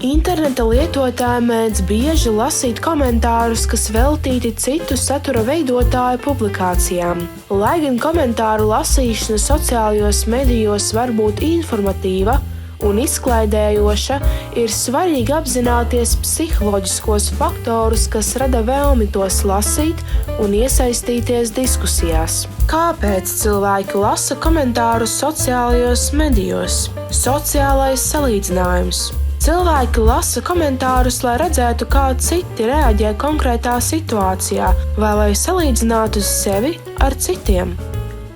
Interneta lietotāji mēdz bieži lasīt komentārus, kas veltīti citu satura veidotāju publikācijām. Lai gan komentāru lasīšana sociālajos medijos var būt informatīva un izklaidējoša, ir svarīgi apzināties psiholoģiskos faktorus, kas rada vēlmi tos lasīt un iesaistīties diskusijās. Kāpēc cilvēki lasa komentārus sociālajos medijos? Sociālais salīdzinājums. Cilvēki lasa komentārus, lai redzētu, kā citi reaģē konkrētā situācijā, vai lai salīdzinātu sevi ar citiem.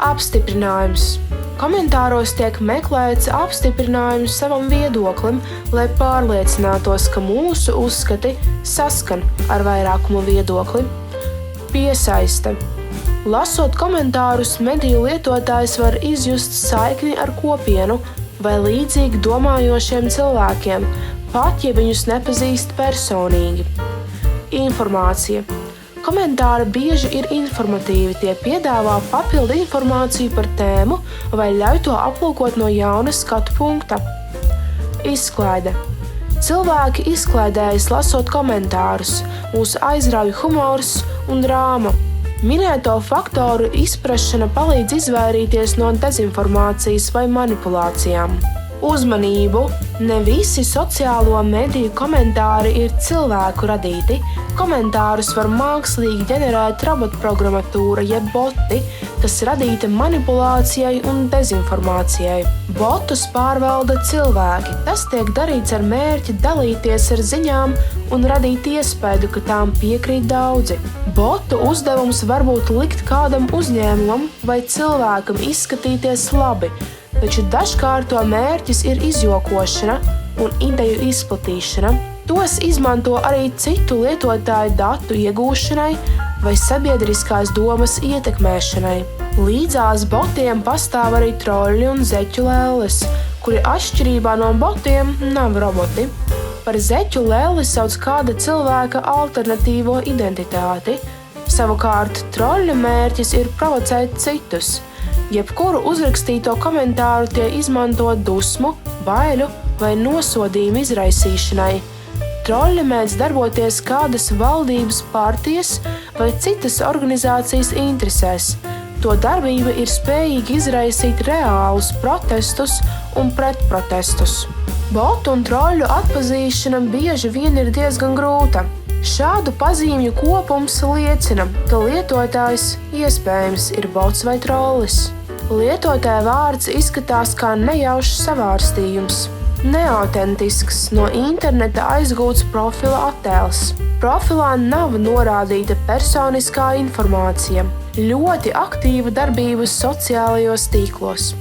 Apstiprinājums. Komentāros tiek meklēts apstiprinājums savam viedoklim, lai pārliecinātos, ka mūsu uzskati saskan ar vairākumu viedokli. Piesaiste. Lasot komentārus, mediju lietotājs var izjust saikni ar kopienu vai līdzīgi domājošiem cilvēkiem, pat ja viņus nepazīst personīgi. Informācija. Komentāri bieži ir informatīvi, tie piedāvā papildu informāciju par tēmu vai ļauj to aplūkot no jauna skatu punkta. Izklaide. Cilvēki izklaidējas lasot komentārus, mūs aizrauj humors un drāma. Minēto faktoru izprašana palīdz izvairīties no dezinformācijas vai manipulācijām. Uzmanību! Ne visi sociālo mediju komentāri ir cilvēku radīti. Komentārus var mākslīgi ģenerēt robotprogrammatūra jeb boti, kas radīta manipulācijai un dezinformācijai. Botus pārvalda cilvēki. Tas tiek darīts ar mērķi dalīties ar ziņām un radīt iespēju, ka tām piekrīt daudzi. Botu uzdevums var būt likt kādam uzņēmumam vai cilvēkam izskatīties labi, taču dažkārt to mērķis ir izjokošana un ideju izplatīšana. Tos izmanto arī citu lietotāju datu iegūšanai vai sabiedriskās domas ietekmēšanai. Līdzās botiem pastāv arī troļļi un zeķu lelles, kuri atšķirībā no botiem nav roboti. Par zeķu lelli sauc kāda cilvēka alternatīvo identitāti. Savukārt troļļu mērķis ir provocēt citus. Jebkuru uzrakstīto komentāru tie izmanto dusmu, baiļu vai nosodījumu izraisīšanai. Troļļi mēdz darboties kādas valdības partijas vai citas organizācijas interesēs. To darbība ir spējīga izraisīt reālus protestus un pretprotestus. Botu un troļļu atpazīšana bieži vien ir diezgan grūta. Šādu pazīmju kopums liecina, ka lietotājs iespējams ir bots vai trollis. Lietotāja vārds izskatās kā nejaušs savārstījums. Neautentisks, no interneta aizgūts profila attēls. Profilā nav norādīta personiskā informācija. Ļoti aktīva darbība sociālajos tīklos.